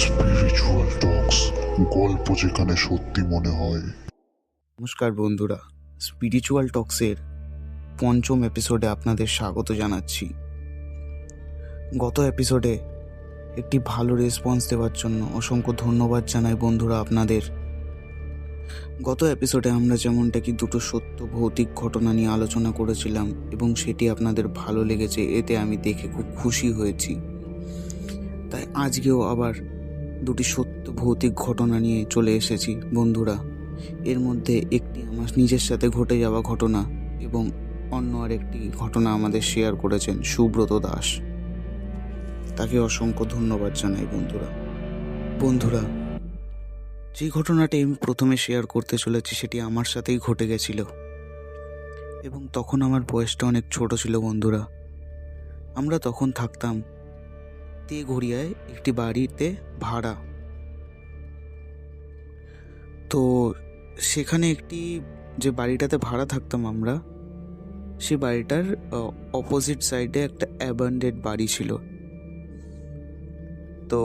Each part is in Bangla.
স্পিরিচুয়াল টক্স, গল্প যেখানে সত্যি মনে হয়। নমস্কার বন্ধুরা, স্পিরিচুয়াল টক্সের পঞ্চম এপিসোডে আপনাদের স্বাগত জানাচ্ছি। গত এপিসোডে একটি ভালো রেসপন্স দেওয়ার জন্য অসংখ্য ধন্যবাদ জানাই বন্ধুরা আপনাদের। গত এপিসোডে আমরা যেমনটা কি দুটো সত্য ভৌতিক ঘটনা নিয়ে আলোচনা করেছিলাম এবং সেটি আপনাদের ভালো লেগেছে, এতে আমি দেখে খুব খুশি হয়েছি। তাই আজকেও আবার দুটি সত্য ভৌতিক ঘটনা নিয়ে চলে এসেছি বন্ধুরা। এর মধ্যে একটি আমার নিজের সাথে ঘটে যাওয়া ঘটনা এবং অন্য আরেকটি ঘটনা আমাদের শেয়ার করেছেন সুব্রত দাস। তাকে অসংখ্য ধন্যবাদ জানাই বন্ধুরা, যে ঘটনাটি আমি প্রথমে শেয়ার করতে চলেছি সেটি আমার সাথেই ঘটে গেছিল এবং তখন আমার বয়সটা অনেক ছোট ছিল বন্ধুরা। আমরা তখন থাকতাম তেঘরিয়ায় একটি বাড়িতে ভাড়া। তো সেখানে একটি যে বাড়িটাতে ভাড়া থাকতাম আমরা, সে বাড়িটার অপোজিট সাইডে একটা অ্যাবান্ডেড বাড়ি ছিল। তো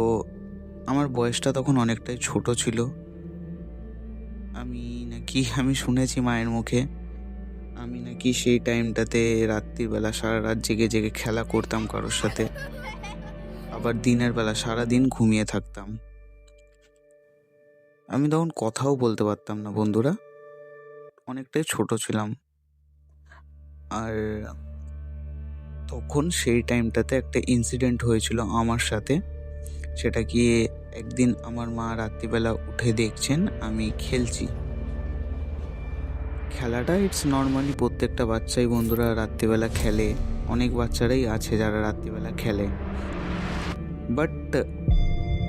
আমার বয়সটা তখন অনেকটাই ছোট ছিল। আমি শুনেছি মায়ের মুখে আমি নাকি সেই টাইমটাতে রাত্রিবেলা সারা রাত জেগে জেগে খেলা করতাম কারোর সাথে, আবার দিনের বেলা সারাদিন ঘুমিয়ে থাকতাম। আমি তখন কথাও বলতে পারতাম না বন্ধুরা, অনেকটাই ছোট ছিলাম। আর তখন সেই টাইমটাতে একটা ইনসিডেন্ট হয়েছিল আমার সাথে। সেটা কি, একদিন আমার মা রাত্রিবেলা উঠে দেখছেন আমি খেলছি। খেলাটা ইটস নর্মালি প্রত্যেকটা বাচ্চাই বন্ধুরা রাত্রিবেলা খেলে, অনেক বাচ্চারাই আছে যারা রাত্রিবেলা খেলে। বাট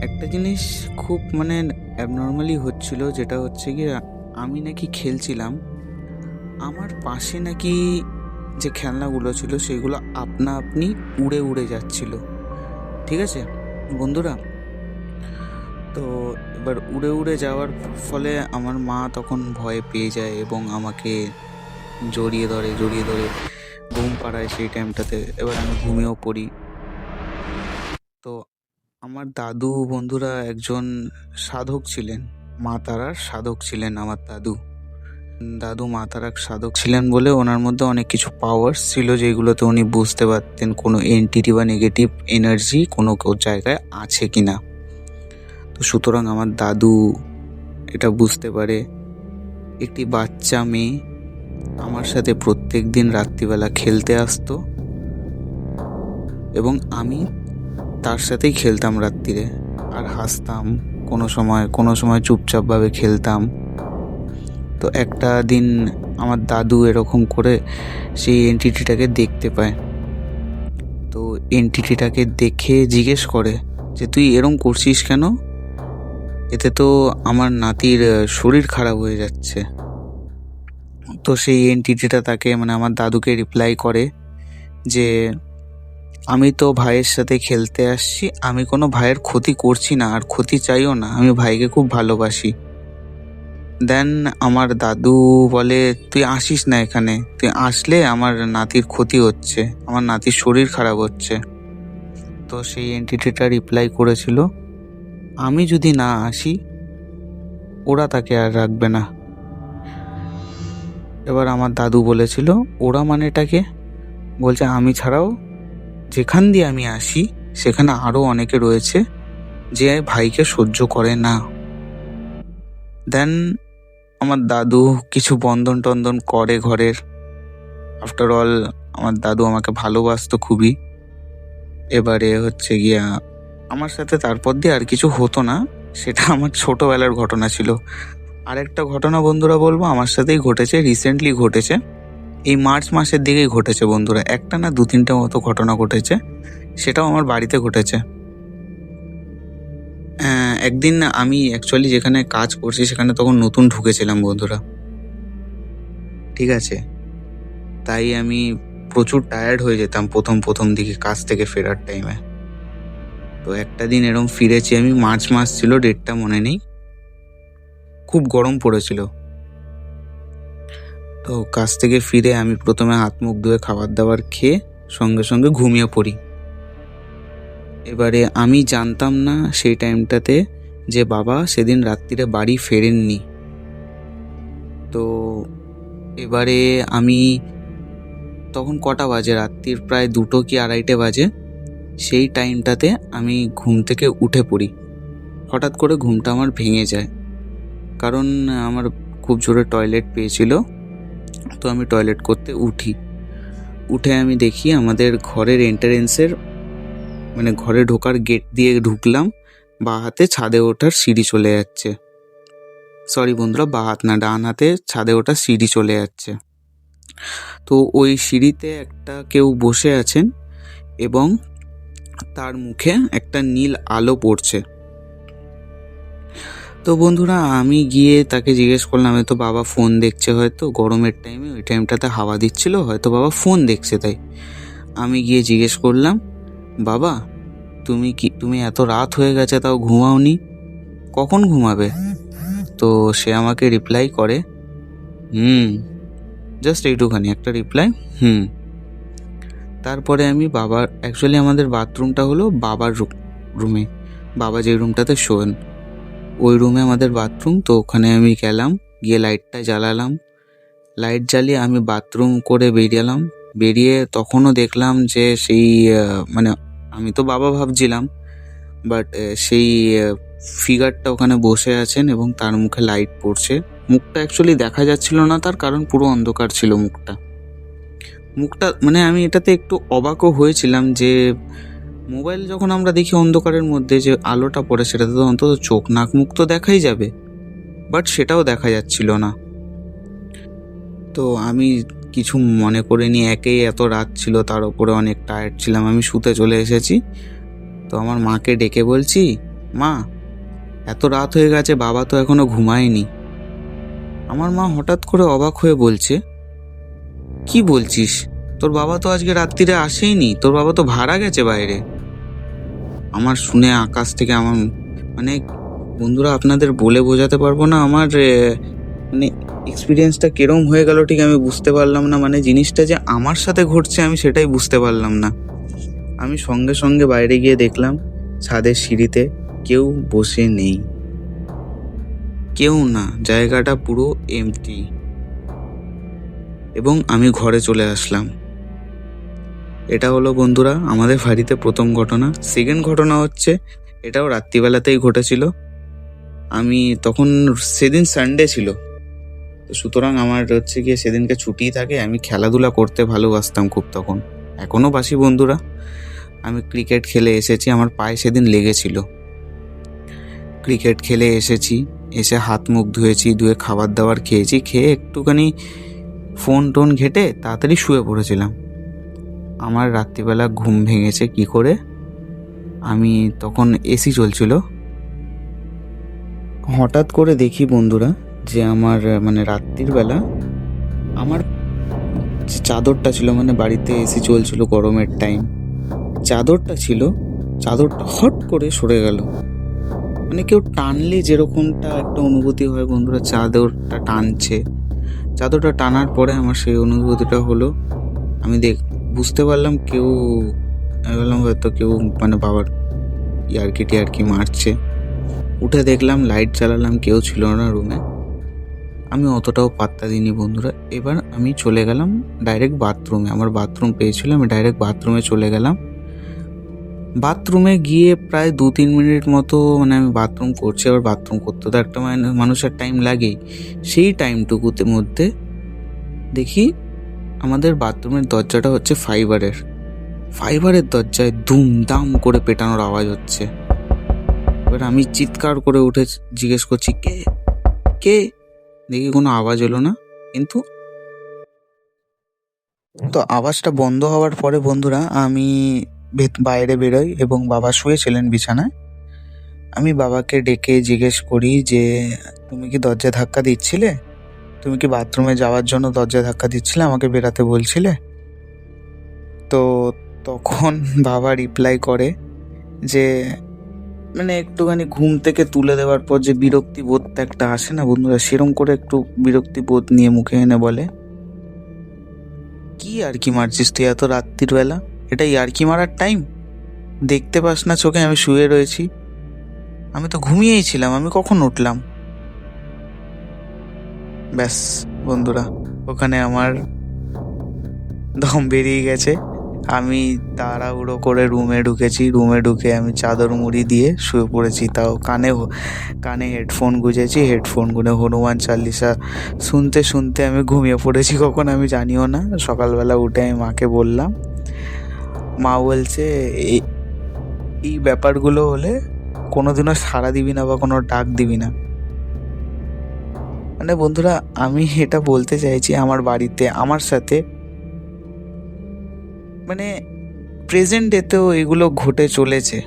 একটা জিনিস খুব অ্যাবনর্মালি হচ্ছিল, যেটা হচ্ছে কি আমি নাকি খেলছিলাম, আমার পাশে নাকি যে খেলনাগুলো ছিল সেগুলো আপনা আপনি উড়ে উড়ে যাচ্ছিল। ঠিক আছে বন্ধুরা, তো এবার উড়ে উড়ে যাওয়ার ফলে আমার মা তখন ভয় পেয়ে যায় এবং আমাকে জড়িয়ে ধরে ঘুম পাড়ায় সেই টাইমটাতে। এবার আমি ঘুমিয়েও পড়ি। তো আমার দাদু বন্ধুরা একজন সাধক ছিলেন, মা তারার সাধক ছিলেন। আমার দাদু মা তারার সাধক ছিলেন বলে ওনার মধ্যে অনেক কিছু পাওয়ার্স ছিল যেগুলোতে উনি বুঝতে পারতেন কোনো এন্টিটি বা নেগেটিভ এনার্জি কোনো জায়গায় আছে কিনা। তো সুতরাং আমার দাদু এটা বুঝতে পারে। একটি বাচ্চা মেয়ে আমার সাথে প্রত্যেক দিন রাত্রিবেলা খেলতে আসতো এবং আমি তার সাথেই খেলতাম রাত্রিরে, আর হাসতাম। কোনো সময় চুপচাপভাবে খেলতাম। তো একটা দিন আমার দাদু এরকম করে সেই এন্টিটিটাকে দেখতে পায়। তো এন্টিটিটাকে দেখে জিজ্ঞেস করে যে তুই এরকম করছিস কেন, এতে তো আমার নাতির শরীর খারাপ হয়ে যাচ্ছে। তো সেই এন্টিটিটা তাকে আমার দাদুকে রিপ্লাই করে যে আমি তো ভাইয়ের সাথে খেলতে আসছি, আমি কোনো ভাইয়ের ক্ষতি করছি না আর ক্ষতি চাইও না, আমি ভাইকে খুব ভালোবাসি। দেন আমার দাদু বলে তুই আসিস না এখানে, তুই আসলে আমার নাতির ক্ষতি হচ্ছে, আমার নাতির শরীর খারাপ হচ্ছে। তো সেই এন্টিটিটা রিপ্লাই করেছিল আমি যদি না আসি ওরা তাকে আর রাখবে না। এবার আমার দাদু বলেছিল ওরা মানেটাকে, বলছে আমি ছাড়াও যেখান দিয়ে আমি আসি সেখানে আরও অনেকে রয়েছে যে ভাইকে সহ্য করে না। দেন আমার দাদু কিছু বন্ধন টন্ধন করে ঘরের। আফটার অল আমার দাদু আমাকে ভালোবাসতো খুবই। এবারে হচ্ছে গিয়া আমার সাথে তারপর দিয়ে আর কিছু হতো না, সেটা আমার ছোটবেলার ঘটনা ছিল। আরেকটা ঘটনা বন্ধুরা বলবো, আমার সাথেই ঘটেছে, রিসেন্টলি ঘটেছে, এই মার্চ মাসের দিকেই ঘটেছে বন্ধুরা। একটা না 2-3টে মতো ঘটনা ঘটেছে, সেটাও আমার বাড়িতে ঘটেছে। একদিন আমি অ্যাকচুয়ালি যেখানে কাজ করছি সেখানে তখন নতুন ঢুকেছিলাম বন্ধুরা। ঠিক আছে, তাই আমি প্রচুর টায়ার্ড হয়ে যেতাম প্রথম দিকে কাজ থেকে ফেরার টাইমে। তো একটা দিন এরকম ফিরেছি আমি, মার্চ মাস ছিল, ডেটটা মনে নেই, খুব গরম পড়েছিল। তো কাজ থেকে ফিরে আমি প্রথমে হাত মুখ ধুয়ে খাবার দাবার খেয়ে সঙ্গে সঙ্গে ঘুমিয়ে পড়ি। এবারে আমি জানতাম না সেই টাইমটাতে যে বাবা সেদিন রাত্রিরে বাড়ি ফেরেননি। তো এবারে আমি তখন কটা বাজে, রাত্রির প্রায় 2টো কি 2:30 বাজে। সেই টাইমটাতে আমি ঘুম থেকে উঠে পড়ি। হঠাৎ করে ঘুমটা আমার ভেঙে যায়, কারণ আমার খুব জোরে টয়লেট পেয়েছিল। তো আমি টয়লেট করতে উঠে আমি দেখি আমাদের ঘরের এন্ট্রান্সের মানে ঘরে ঢোকার গেট দিয়ে ঢুকলাম, বাঁ হাতে ছাদে ওঠার সিঁড়ি চলে যাচ্ছে। সরি বন্ধুরা, বাঁ হাত না, ডান হাতে ছাদে ওঠার সিঁড়ি চলে যাচ্ছে। তো ওই সিঁড়িতে একটা কেউ বসে আছেন এবং তার মুখে একটা নীল আলো পড়ছে। তো বন্ধুরা আমি গিয়ে তাকে জিজ্ঞেস করলাম, তো বাবা ফোন দেখছে, হয়তো গরমের টাইমে, ওই টাইমটাতে হাওয়া দিচ্ছিল, হয়তো বাবা ফোন দেখছে। তাই আমি গিয়ে জিজ্ঞেস করলাম, বাবা তুমি এত রাত হয়ে গেছে তাও ঘুমাওনি, কখন ঘুমাবে? তো সে আমাকে রিপ্লাই করে, জাস্ট এইটুখানি একটা রিপ্লাই, তারপরে আমি অ্যাকচুয়ালি আমাদের বাথরুমটা হলো বাবার রুমে, বাবা যে রুমটাতে শোন ওই রুমে আমাদের বাথরুম। তো ওখানে আমি গেলাম, গিয়ে লাইটটা জ্বালালাম। লাইট জ্বালিয়ে আমি বাথরুম করে বেরিয়ে তখনও দেখলাম যে সেই মানে আমি তো বাবা ভাবছিলাম, বাট সেই ফিগারটা ওখানে বসে আছেন এবং তার মুখে লাইট পড়ছে। মুখটা অ্যাকচুয়ালি দেখা যাচ্ছিল না, তার কারণ পুরো অন্ধকার ছিল মুখটা। মানে আমি এটাতে একটু অবাকও হয়েছিলাম যে মোবাইল যখন আমরা দেখি অন্ধকারের মধ্যে যে আলোটা পড়ে, সেটাতে তো অন্তত চোখ নাক মুখ তো দেখাই যাবে, বাট সেটাও দেখা যাচ্ছিল না। তো আমি কিছু মনে করিনি, একেই এত রাত ছিল, তার উপরে অনেক টায়ার্ড ছিলাম, আমি শুতে চলে এসেছি। তো আমার মাকে ডেকে বলছি, মা এত রাত হয়ে গেছে, বাবা তো এখনো ঘুমায়নি। আমার মা হঠাৎ করে অবাক হয়ে বলছে, কি বলছিস, তোর বাবা তো আজকে রাত্রিরে আসেইনি, তোর বাবা তো ভাড়া গেছে বাইরে। আমার শুনে আকাশ থেকে আমার মানে বন্ধুরা আপনাদের বলে বোঝাতে পারবো না আমার মানে এক্সপিরিয়েন্সটা কিরম হয়ে গেল ঠিক আমি বুঝতে পারলাম না। মানে জিনিসটা যে আমার সাথে ঘটছে আমি সেটাই বুঝতে পারলাম না। আমি সঙ্গে সঙ্গে বাইরে গিয়ে দেখলাম ছাদের সিঁড়িতে কেউ বসে নেই, কেউ না, জায়গাটা পুরো এমটি। এবং আমি ঘরে চলে আসলাম। এটা হলো বন্ধুরা আমাদের বাড়িতে প্রথম ঘটনা। সেকেন্ড ঘটনা হচ্ছে, এটাও রাত্রিবেলাতেই ঘটেছিল। আমি তখন সেদিন সানডে ছিল, তো সুতরাং আমার হচ্ছে গিয়ে সেদিনকে ছুটি থাকে। আমি খেলাধুলা করতে ভালোবাসতাম খুব, তখন এখনও বাসি বন্ধুরা। আমি ক্রিকেট খেলে এসেছি, আমার পায়ে সেদিন লেগেছিল। ক্রিকেট খেলে এসে হাত মুখ ধুয়ে খাবার দাবার খেয়েছি, খেয়ে একটুখানি ফোন টোন ঘেটে তাড়াতাড়ি শুয়ে পড়েছিলাম। আমার রাত্রিবেলা ঘুম ভেঙেছে কি করে, আমি তখন এসি চলছিল, হঠাৎ করে দেখি বন্ধুরা যে আমার মানে রাত্রির বেলা আমার যে চাদরটা ছিল, মানে বাড়িতে এসি চলছিল গরমের টাইম, চাদরটা হট করে সরে গেল। মানে কেউ টানলে যেরকমটা একটা অনুভূতি হয় বন্ধুরা, চাদরটা টানার পরে আমার সেই অনুভূতিটা হলো। আমি বুঝতে পারলাম আমি বললাম হয়তো কেউ মানে বাবার ইয়ার্কি মারছে। উঠে দেখলাম, লাইট জ্বালালাম, কেউ ছিল না রুমে। আমি অতটাও পাত্তা দিইনি বন্ধুরা। এবার আমি চলে গেলাম ডাইরেক্ট বাথরুমে, আমার বাথরুম পেয়েছিল, আমি ডাইরেক্ট বাথরুমে চলে গেলাম। বাথরুমে গিয়ে প্রায় 2-3 মিনিট মতো মানে আমি বাথরুম করছি। আবার বাথরুম করতে তো একটা মানুষের টাইম লাগেই। সেই টাইমটুকুতে মধ্যে দেখি আমাদের বাথরুমের দরজাটা হচ্ছে ফাইবারের দরজায় দুমদাম করে পেটানোর আওয়াজ হচ্ছে। এবার আমি চিৎকার করে উঠে জিজ্ঞেস করছি, কে? দেখি কোনো আওয়াজ এলো না, কিন্তু তো আওয়াজটা বন্ধ হওয়ার পরে বন্ধুরা আমি বাইরে বেরোই এবং বাবা শুয়েছিলেন বিছানায়। আমি বাবাকে ডেকে জিজ্ঞেস করি যে, তুমি কি দরজা ধাক্কা দিচ্ছিলে? তুমি কি বাথরুমে যাওয়ার জন্য দরজা ধাক্কা দিচ্ছিলে, আমাকে বেরাতে বলছিলে? তো তখন বাবা রিপ্লাই করে যে, মানে একটুখানি ঘুম থেকে তুলে দেওয়ার পর যে বিরক্তি বোধটা একটা আসে না বন্ধুরা, সেরম করে একটু বিরক্তি বোধ নিয়ে মুখে এনে বলে, কি আর কি মারছিস তুই এত রাত্রির বেলা? এটা ইয়ার্কি মারার টাইম? দেখতে পাস না চোখে আমি শুয়ে রয়েছি? আমি তো ঘুমিয়েই ছিলাম, আমি কখন উঠলাম? ব্যাস বন্ধুরা, ওখানে আমার দম বেরিয়ে গেছে। আমি তাড়াহুড়ো করে রুমে ঢুকেছি, রুমে ঢুকে আমি চাদর মুড়ি দিয়ে শুয়ে পড়েছি। তাও কানে হেডফোন গুঁজেছি, হেডফোন গুনে হনুমান চালিসা শুনতে শুনতে আমি ঘুমিয়ে পড়েছি। কখন আমি জানিও না। সকালবেলা উঠে আমি মাকে বললাম, মা বলছে এই এই ব্যাপারগুলো হলে কোনোদিনও সাড়া দিবি না বা কোনো ডাক দিবি না। মানে বন্ধুরা, আমি এটা বলতে চাইছি আমার বাড়িতে আমার সাথে মানে প্রেজেন্ট ডেতেও এগুলো ঘটে চলেছে,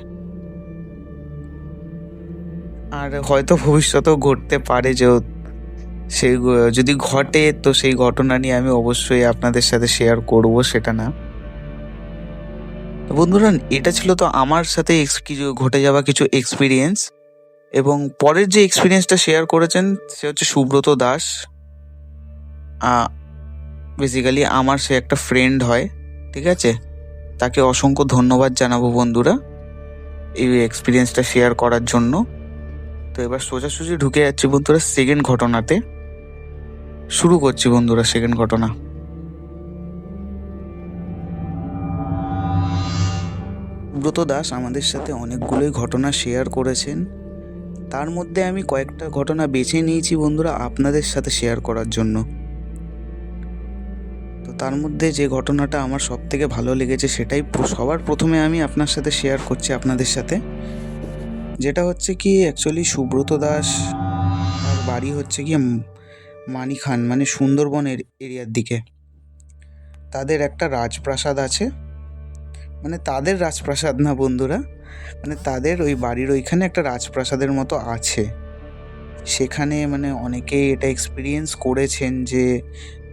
আর হয়তো ভবিষ্যতেও ঘটতে পারে। যে সেই যদি ঘটে তো সেই ঘটনা নিয়ে আমি অবশ্যই আপনাদের সাথে শেয়ার করব, সেটা না। তো বন্ধুরা, এটা ছিল তো আমার সাথে কিছু ঘটে যাওয়া কিছু এক্সপিরিয়েন্স। এবং পরের যে এক্সপিরিয়েন্সটা শেয়ার করেছেন সে হচ্ছে সুব্রত দাস। বেসিক্যালি আমার সে একটা ফ্রেন্ড হয়, ঠিক আছে? তাকে অসংখ্য ধন্যবাদ জানাবো বন্ধুরা এই এক্সপিরিয়েন্সটা শেয়ার করার জন্য। তো এবার সোজাসুজি ঢুকে যাচ্ছি বন্ধুরা সেকেন্ড ঘটনাতে। শুরু করছি বন্ধুরা সেকেন্ড ঘটনা। সুব্রত দাস আমাদের সাথে অনেকগুলোই ঘটনা শেয়ার করেছেন, তার মধ্যে আমি কয়েকটা ঘটনা বেছে নিয়েছি বন্ধুরা আপনাদের সাথে শেয়ার করার জন্য। তো তার মধ্যে যে ঘটনাটা আমার সব থেকে ভালো লেগেছে সেটাই সবার প্রথমে আমি আপনার সাথে শেয়ার করছি আপনাদের সাথে। যেটা হচ্ছে কি, অ্যাকচুয়ালি সুব্রত দাস তার বাড়ি হচ্ছে কি মানিখান, মানে সুন্দরবনের এরিয়ার দিকে। তাদের একটা রাজপ্রাসাদ আছে, মানে তাদের রাজপ্রাসাদ না বন্ধুরা, মানে তাদের ওই বাড়ির ওইখানে একটা রাজপ্রাসাদের মতো আছে। সেখানে মানে অনেকেই এটা এক্সপিরিয়েন্স করেছেন যে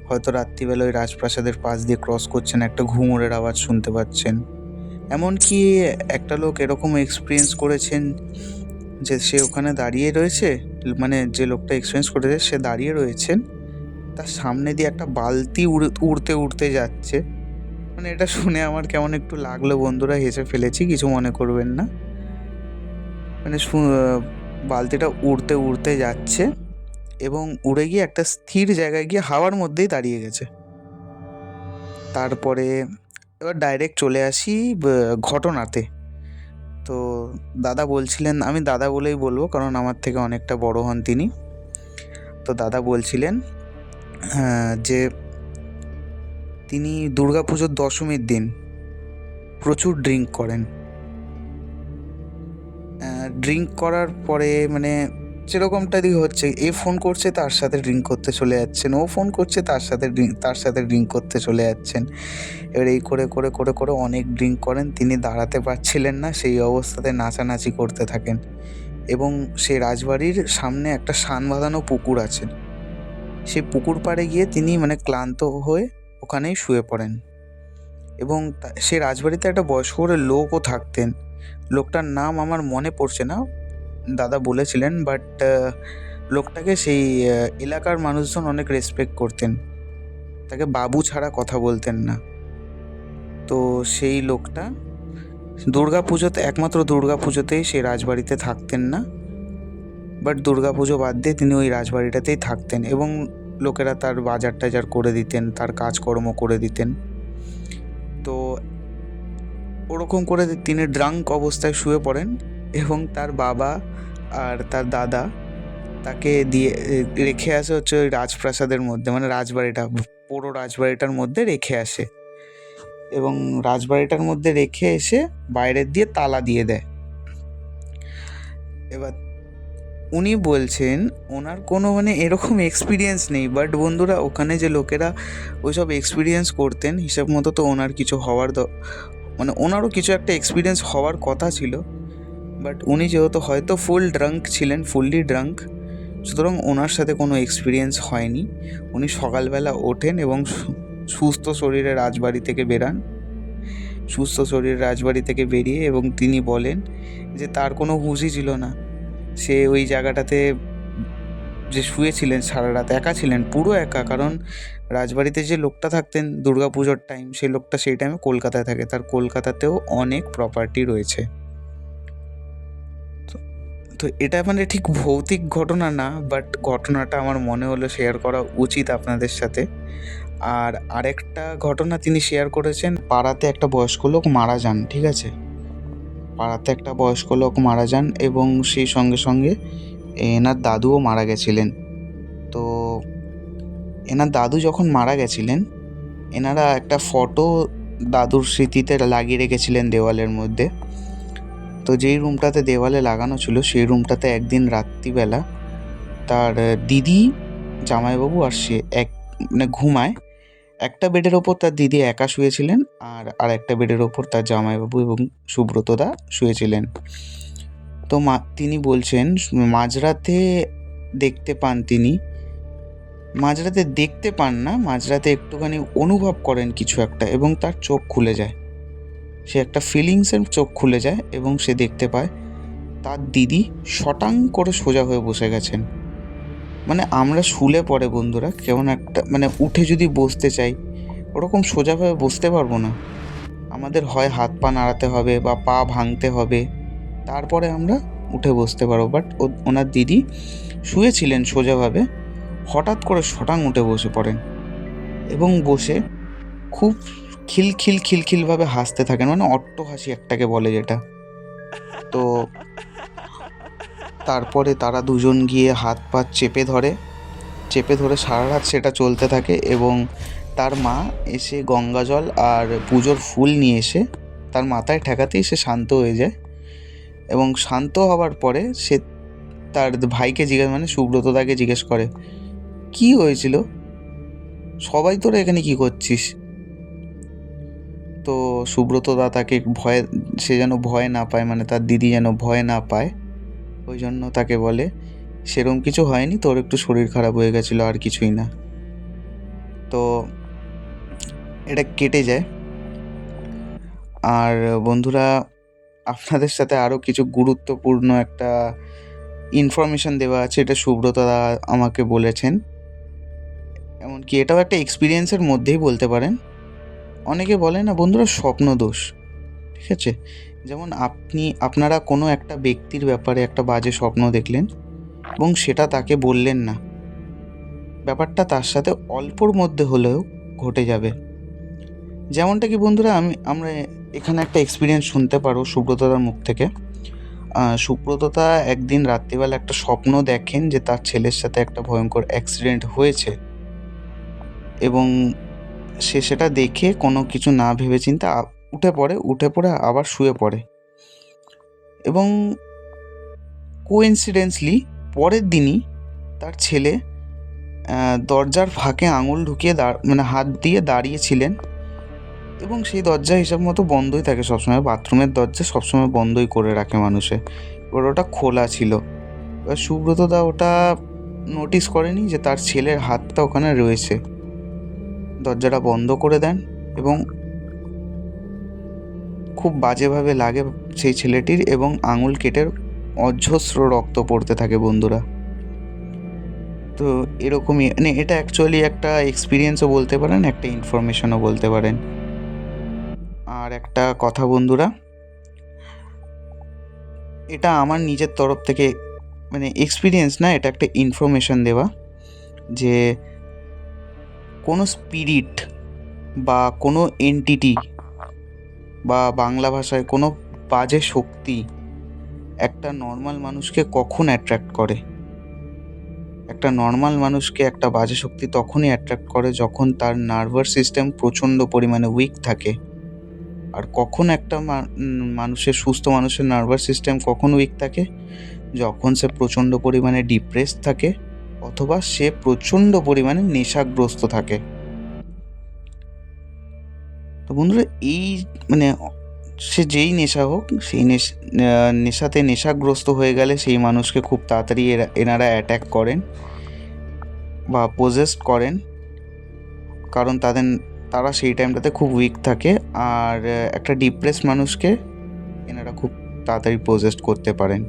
হয়তো রাত্রিবেলা ওই রাজপ্রাসাদের পাশ দিয়ে ক্রস করছেন, একটা ঘুঙুরের আওয়াজ শুনতে পাচ্ছেন। এমনকি একটা লোক এরকম এক্সপিরিয়েন্স করেছেন যে সে ওখানে দাঁড়িয়ে রয়েছে, মানে যে লোকটা এক্সপিরিয়েন্স করেছে সে দাঁড়িয়ে রয়েছেন, তার সামনে দিয়ে একটা বালতি উড়তে উড়তে যাচ্ছে। মানে এটা শুনে আমার কেমন একটু লাগলো বন্ধুরা, হেসে ফেলেছি, কিছু মনে করবেন না। মানে বালতিটা উড়তে উড়তে যাচ্ছে এবং উড়ে গিয়ে একটা স্থির জায়গায় গিয়ে হাওয়ার মধ্যেই দাঁড়িয়ে গেছে। তারপরে এবার ডাইরেক্ট চলে আসি ঘটনাতে। তো দাদা বলছিলেন, আমি দাদা বলেই বলবো কারণ আমার থেকে অনেকটা বড় হন তিনি। তো দাদা বলছিলেন যে তিনি দুর্গাপুজোর দশমীর দিন প্রচুর ড্রিঙ্ক করেন। ড্রিঙ্ক করার পরে মানে যেরকমটাই হচ্ছে, এ ফোন করছে তার সাথে ড্রিঙ্ক করতে চলে যাচ্ছেন, ও ফোন করছে তার সাথে ড্রিঙ্ক করতে চলে যাচ্ছেন। এবার এই করে করে করে করে অনেক ড্রিঙ্ক করেন, তিনি দাঁড়াতে পারছিলেন না, সেই অবস্থাতে নাচানাচি করতে থাকেন। এবং সেই রাজবাড়ির সামনে একটা শান বাঁধানো পুকুর আছে, সেই পুকুর পাড়ে গিয়ে তিনি মানে ক্লান্ত হয়ে ওখানেই শুয়ে পড়েন। এবং সেই রাজবাড়িতে একটা বয়স্ক করে লোকও থাকতেন, লোকটার নাম আমার মনে পড়ছে না, দাদা বলেছিলেন, বাট লোকটাকে সেই এলাকার মানুষজন অনেক রেসপেক্ট করতেন, তাকে বাবু ছাড়া কথা বলতেন না। তো সেই লোকটা একমাত্র দুর্গা পুজোতেই সেই রাজবাড়িতে থাকতেন না, বাট দুর্গা পুজো বাদ দিয়ে তিনি ওই রাজবাড়িটাতেই থাকতেন এবং লোকেরা তার বাজার টাজার করে দিতেন, তার কাজকর্ম করে দিতেন। তো ওরকম করে তিনি ড্রাঙ্ক অবস্থায় শুয়ে পড়েন এবং তার বাবা আর তার দাদা তাকে দিয়ে রেখে আসে হচ্ছে ওই রাজপ্রাসাদের মধ্যে, মানে পুরো রাজবাড়িটার মধ্যে রেখে আসে এবং রাজবাড়িটার মধ্যে রেখে এসে বাইরের দিয়ে তালা দিয়ে দেয়। এবার উনি বলছেন ওনার কোনো মানে এরকম এক্সপিরিয়েন্স নেই, বাট বন্ধুরা ওখানে যে লোকেরা ওইসব এক্সপিরিয়েন্স করতেন হিসাব মতো তো ওনার কিছু মানে ওনারও কিছু একটা এক্সপিরিয়েন্স হওয়ার কথা ছিল, বাট উনি যেহেতু হয়তো ফুললি ড্রাঙ্ক, সুতরাং ওনার সাথে কোনো এক্সপিরিয়েন্স হয়নি। উনি সকালবেলা ওঠেন এবং সুস্থ শরীরে রাজবাড়ি থেকে বেরিয়ে এবং তিনি বলেন যে তার কোনো হুঁশই ছিল না, সে ওই জায়গাটাতে যে শুয়েছিলেন সারা রাত, একা ছিলেন, পুরো একা। কারণ রাজবাড়িতে যে লোকটা থাকতেন দুর্গা পুজোর টাইম, সেই লোকটা সেই টাইমে কলকাতায় থাকে, তার কলকাতাতেও অনেক প্রপার্টি রয়েছে। তো তো এটা মানে ঠিক ভৌতিক ঘটনা না, বাট ঘটনাটা আমার মনে হলো শেয়ার করা উচিত আপনাদের সাথে। আর আরেকটা ঘটনা তিনি শেয়ার করেছেন, পাড়াতে একটা বয়স্ক লোক মারা যান, ঠিক আছে? পাড়াতে একটা বয়স্ক লোক মারা যান এবং সেই সঙ্গে সঙ্গে এনার দাদুও মারা গেছিলেন। তো এনার দাদু যখন মারা গেছিলেন, এনারা একটা ফটো দাদুর স্মৃতিতে লাগিয়ে রেখেছিলেন দেওয়ালের মধ্যে। তো যেই রুমটাতে দেওয়ালে লাগানো ছিল, সেই রুমটাতে একদিন রাত্রিবেলা তার দিদি, জামাইবাবু আর সে মানে ঘুমায়। একটা বেডের ওপর তার দিদি একা শুয়েছিলেন, আর একটা বেডের ওপর তার জামাইবাবু এবং সুব্রতদা শুয়েছিলেন। তো তিনি বলছেন মাঝরাতে দেখতে পান তিনি, মাঝরাতে দেখতে পান না, মাঝরাতে একটুখানি অনুভব করেন কিছু একটা এবং তার চোখ খুলে যায়। সে একটা ফিলিংসের চোখ খুলে যায় এবং সে দেখতে পায় তার দিদি শটাং করে সোজা হয়ে বসে গেছেন। মানে আমরা শুলে পড়ে বন্ধুরা কেমন একটা, মানে উঠে যদি বসতে চাই ওরকম সোজাভাবে বসতে পারবো না, আমাদের হয় হাত পা নাড়াতে হবে বা পা ভাঙতে হবে, তারপরে আমরা উঠে বসতে পারবো। বাট ওনার দিদি শুয়েছিলেন সোজাভাবে, হঠাৎ করে শটাং উঠে বসে পড়েন এবং বসে খুব খিলখিলভাবে হাসতে থাকেন, মানে অট্ট হাসি একটাকে বলে যেটা। তো তারপরে তারা দুজন গিয়ে হাত পা চেপে ধরে সারা রাত সেটা চলতে থাকে এবং তার মা এসে গঙ্গা জল আর পুজোর ফুল নিয়ে এসে তার মাথায় ঠেকাতেই সে শান্ত হয়ে যায়। এবং শান্ত হওয়ার পরে সে তার ভাইকে মানে সুব্রতদাকে জিজ্ঞেস করে, কি হয়েছিল, সবাই তোরা এখানে কি করছিস? তো সুব্রতদা তাকে সে যেন ভয় না পায়, মানে তার দিদি যেন ভয় না পায়, ওই জন্য তাকে বলে সেরম কিছু হয়নি, তোর একটু শরীর খারাপ হয়ে গেছিলো, আর কিছুই না। তো এটা কেটে যায়। আর বন্ধুরা, আপনাদের সাথে আরও কিছু গুরুত্বপূর্ণ একটা ইনফরমেশান দেওয়া আছে, এটা সুব্রতদা আমাকে বলেছেন। এমনকি এটাও একটা এক্সপিরিয়েন্সের মধ্যেই বলতে পারেন। অনেকে বলে না বন্ধুরা স্বপ্ন দোষ, ঠিক আছে? যেমন আপনারা কোনো একটা ব্যক্তির ব্যাপারে একটা বাজে স্বপ্ন দেখলেন এবং সেটা তাকে বললেন না, ব্যাপারটা তার সাথে অল্পর মধ্যে হলেও ঘটে যাবে। যেমনটা কি বন্ধুরা আমরা এখানে একটা এক্সপিরিয়েন্স শুনতে পারো সুব্রতদার মুখ থেকে। সুব্রতদা একদিন রাত্রিবেলা একটা স্বপ্ন দেখেন যে তার ছেলের সাথে একটা ভয়ঙ্কর অ্যাক্সিডেন্ট হয়েছে এবং সে সেটা দেখে কোনো কিছু না ভেবেচিন্তে উঠে পড়ে আবার শুয়ে পড়ে এবং কোইন্সিডেন্সলি পরের দিনই তার ছেলে দরজার ফাঁকে আঙুল ঢুকিয়ে মানে হাত দিয়ে দাঁড়িয়েছিলেন এবং সেই দরজা হিসাব মতো বন্ধই থাকে সবসময়, বাথরুমের দরজা সবসময় বন্ধই করে রাখে মানুষে, এবার ওটা খোলা ছিল। এবার সুব্রতদা ওটা নোটিস করেনি যে তার ছেলের হাতটা ওখানে রয়েছে, দরজাটা বন্ধ করে দেন এবং খুব বাজেভাবে লাগে সেই ছেলেটির এবং আঙুল কেটে অজস্র রক্ত পড়তে থাকে বন্ধুরা। তো এরকমই, মানে এটা অ্যাকচুয়ালি একটা এক্সপিরিয়েন্সও বলতে পারেন, একটা ইনফরমেশনও বলতে পারেন। আর একটা কথা বন্ধুরা, এটা আমার নিজের তরফ থেকে মানে এক্সপিরিয়েন্স না, এটা একটা ইনফরমেশন দেওয়া যে কোনো স্পিরিট বা কোনো এন্টিটি বা বাংলা ভাষায় কোনো বাজে শক্তি একটা নর্মাল মানুষকে কখন অ্যাট্রাক্ট করে? একটা নর্মাল মানুষকে একটা বাজে শক্তি তখনই অ্যাট্রাক্ট করে যখন তার নার্ভাস সিস্টেম প্রচণ্ড পরিমাণে উইক থাকে। আর কখন একটা মানুষের, সুস্থ মানুষের নার্ভাস সিস্টেম কখন উইক থাকে? যখন সে প্রচণ্ড পরিমাণে ডিপ্রেস থাকে অথবা সে প্রচণ্ড পরিমাণে নেশাগ্রস্ত থাকে। তো বন্ধুরা, এই মানে সে যেই নেশা হোক, সেই নেশাতে নেশাগ্রস্ত হয়ে গেলে সেই মানুষকে খুব তাড়াতাড়ি এনারা অ্যাট্যাক করেন বা পজেস্ট করেন, কারণ তারা সেই টাইমটাতে খুব উইক থাকে। আর একটা ডিপ্রেস মানুষকে এনারা খুব তাড়াতাড়ি পজেস্ট করতে পারেন।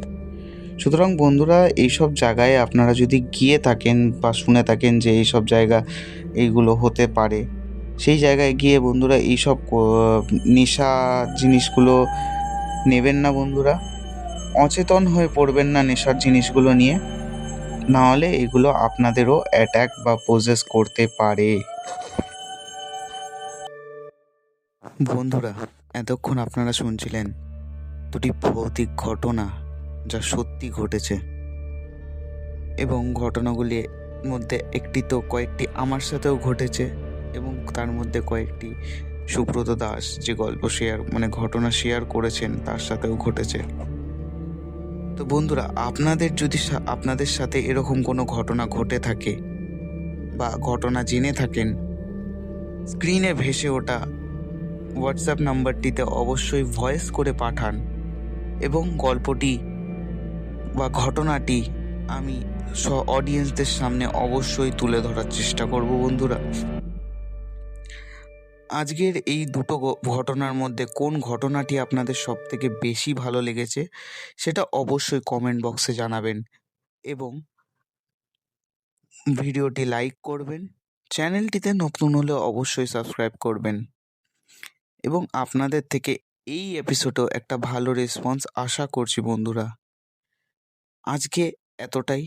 সুতরাং বন্ধুরা, এইসব জায়গায় আপনারা যদি গিয়ে থাকেন বা শুনে থাকেন যে এইসব জায়গা এইগুলো হতে পারে, সেই জায়গায় গিয়ে বন্ধুরা এইসব নেশা জিনিসগুলো নেবেন না বন্ধুরা। অচেতন হয়ে পড়বেন না নেশার জিনিসগুলো নিয়ে, নাহলে এগুলো আপনাদেরও অ্যাটাক বা পজেস করতে পারে। বন্ধুরা, এতক্ষণ আপনারা শুনছিলেন দুটি ভৌতিক ঘটনা যা সত্যি ঘটেছে, এবং ঘটনাগুলির মধ্যে কয়েকটি আমার সাথেও ঘটেছে, এবং তার মধ্যে কয়েকটি সুব্রত দাস যে ঘটনা শেয়ার করেছেন তার সাথেও ঘটেছে। তো বন্ধুরা, আপনাদের সাথে এরকম কোনো ঘটনা ঘটে থাকে বা ঘটনা জেনে থাকেন, স্ক্রিনে ভেসে ওঠা হোয়াটসঅ্যাপ নাম্বারটিতে অবশ্যই ভয়েস করে পাঠান, এবং গল্পটি বা ঘটনাটি আমি অডিয়েন্সদের সামনে অবশ্যই তুলে ধরার চেষ্টা করব। বন্ধুরা, আজকের এই দুটো ঘটনার মধ্যে কোন ঘটনাটি আপনাদের সব থেকে বেশি ভালো লেগেছে সেটা অবশ্যই কমেন্ট বক্সে জানাবেন, এবং ভিডিওটি লাইক করবেন, চ্যানেলটিতে নতুন হলে অবশ্যই সাবস্ক্রাইব করবেন, এবং আপনাদের থেকে এই এপিসোডেও একটা ভালো রেসপন্স আশা করছি। বন্ধুরা, আজকে এতটাই।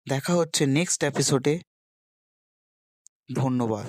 দেখা হচ্ছে নেক্সট এপিসোডে। ধন্যবাদ।